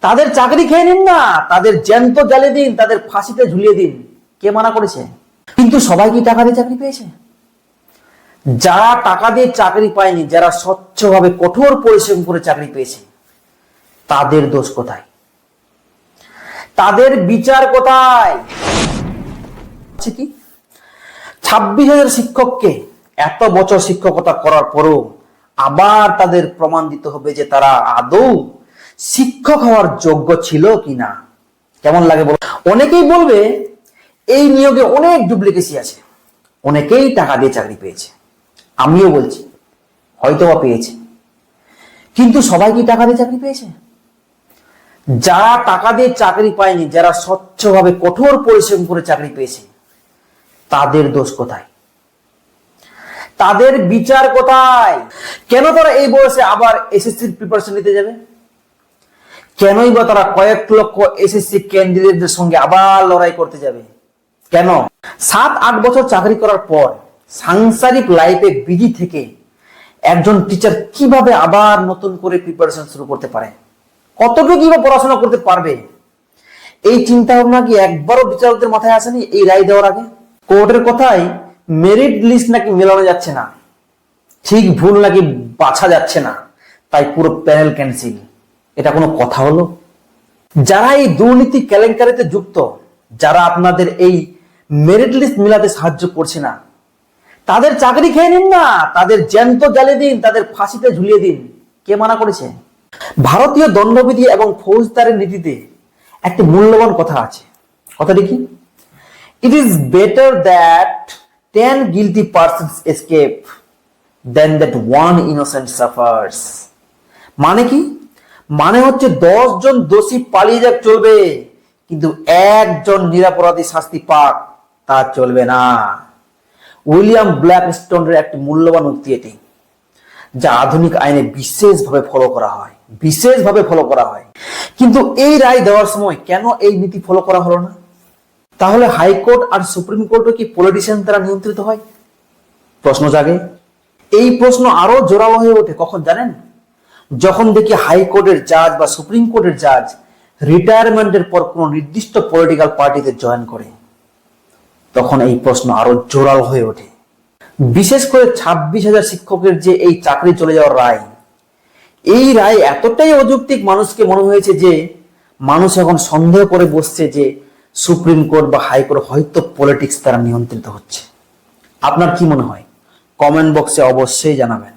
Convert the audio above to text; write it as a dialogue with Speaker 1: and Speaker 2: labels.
Speaker 1: তাদের চাকরি খেয়ে নিন না, তাদের জ্যান্ত জ্বালিয়ে দিন, তাদের ফাঁসিতে ঝুলিয়ে দিন, কে মানা করেছে? কিন্তু সবাই কি টাকা দিয়ে চাকরি পেয়েছে? যারা টাকা দিয়ে চাকরি পায়নি, যারা স্বচ্ছভাবে কঠোর পরিশ্রম করে চাকরি পেয়েছে, তাদের দোষ কোথায়? তাদের বিচার কোথায়? কি 26,000 শিক্ষককে এত বছর শিক্ষকতা করার পরও আবার তাদের প্রমাণ দিতে হবে যে তারা আদৌ শিক্ষক হওয়ার যোগ্য ছিল কিনা। কেমন লাগে বলো? অনেকেই বলবে এই নিয়োগে অনেক ডুপ্লিকেসি আছে, অনেকেই টাকা দিয়ে চাকরি পেয়েছে। আমিও বলছি হয়তোবা পেয়েছে, কিন্তু সবাই কি টাকা দিয়ে চাকরি পেয়েছে? যারা টাকা দিয়ে চাকরি পায়নি, যারা স্বচ্ছভাবে কঠোর পরিশ্রম করে চাকরি পেয়েছে, তাদের দোষ কোথায়? তাদের বিচার কোথায়? কেন তারা এই বয়সে আবার এসএসসির প্রিপারেশন নিতে যাবে? কেনই বা তারা কয়েক লক্ষ এসএসসি ক্যান্ডিডেটদের সঙ্গে আবার লড়াই করতে যাবে? কেন? 7-8 বছর চাকরি করার পর সাংসারিক লাইফে বিজি থেকে একজন টিচার কিভাবে আবার নতুন করে প্রিপারেশন শুরু করতে পারে? কতটুকু কিভাবে পড়াশোনা করতে পারবে? এই চিন্তা ভাবনা কি একবারও বিচারকদের মাথায় আসেনি এই রায় দেওয়ার আগে? কোর্টের কথায় মেরিট লিস্ট নাকি মেলানো যাচ্ছে না, ঠিক ভুল নাকি বাছা যাচ্ছে না, তাই পুরো প্যানেল ক্যান্সেল। এটা কোনো কথা হলো? যারা এই দুর্নীতি কেলেঙ্কারিতে যুক্ত, যারা আপনাদের এই মেরিট লিস্ট মিলাতে সাহায্য করছে না, তাদের চাকরি খেয়ে নিন না, তাদের জ্যান্ত জ্বালিয়ে দিন, তাদের ফাঁসিতে ঝুলিয়ে দিন, কে মানা করেছে? ভারতীয় দণ্ডবিধি এবং ফৌজদারি নীতিতে একটি মূল্যবান কথা আছে। কথাটি কি? It is better that 10 guilty persons escape than that one innocent suffers. মানে কি? মানে হচ্ছে 10 জন দোষী পালিয়ে যাক চলবে, কিন্তু একজন নিরপরাধী শাস্তি পাক তা চলবে না। উইলিয়াম ব্ল্যাকস্টোনের একটি মূল্যবান উক্তি এটি, যা আধুনিক আইনে বিশেষভাবে ফলো করা হয়। কিন্তু এই রায় দেওয়ার সময় কেন এই নীতি ফলো করা হলো না? তাহলে হাইকোর্ট আর সুপ্রিম কোর্টও কি পলিটিশিয়ান দ্বারা নিয়ন্ত্রিত হয়? প্রশ্ন জাগে। এই প্রশ্ন আরো জোরালো হয়ে ওঠে কখন জানেন? যখন দেখি হাইকোর্টের জাজ বা সুপ্রিম কোর্টের জাজ রিটায়ারমেন্টের পর কোন নির্দিষ্ট পলিটিক্যাল পার্টিতে জয়েন করে, তখন এই প্রশ্ন আরো জোরালো হয়ে ওঠে। বিশেষ করে 26,000 শিক্ষকের যে এই চাকরি চলে যাওয়ার রায়, এই রায় এতটাই অযৌক্তিক মানুষকে মনে হয়েছে যে মানুষ এখন সন্দেহ করে বসছে যে সুপ্রিম কোর্ট বা হাইকোর্ট হয়তো পলিটিক্স দ্বারা নিয়ন্ত্রিত হচ্ছে। আপনার কি মনে হয়? কমেন্ট বক্সে অবশ্যই জানাবেন।